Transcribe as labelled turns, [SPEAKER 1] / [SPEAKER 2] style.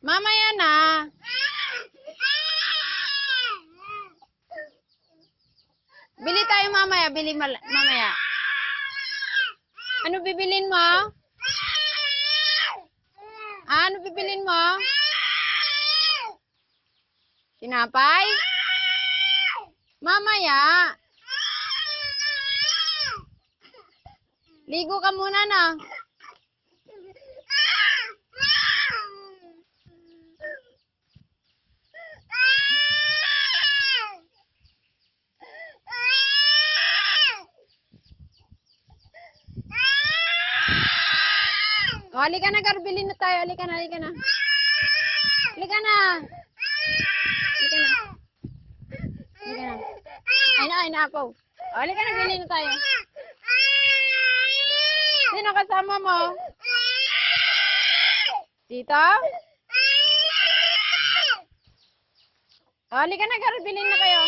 [SPEAKER 1] Mamaya na. Bili tayo mamaya. Mamaya. Ano bibilin mo? Ano bibilin mo? Tinapay? Mamaya. Ligo ka muna na. O, halika na, Garbilin na tayo. Halika na, halika na. Halika na. Halika na. Halika na. Ay na, po. O, halika na, bilhin na tayo. Sino kasama mo? Tito? O, halika na, Garbilin na kayo.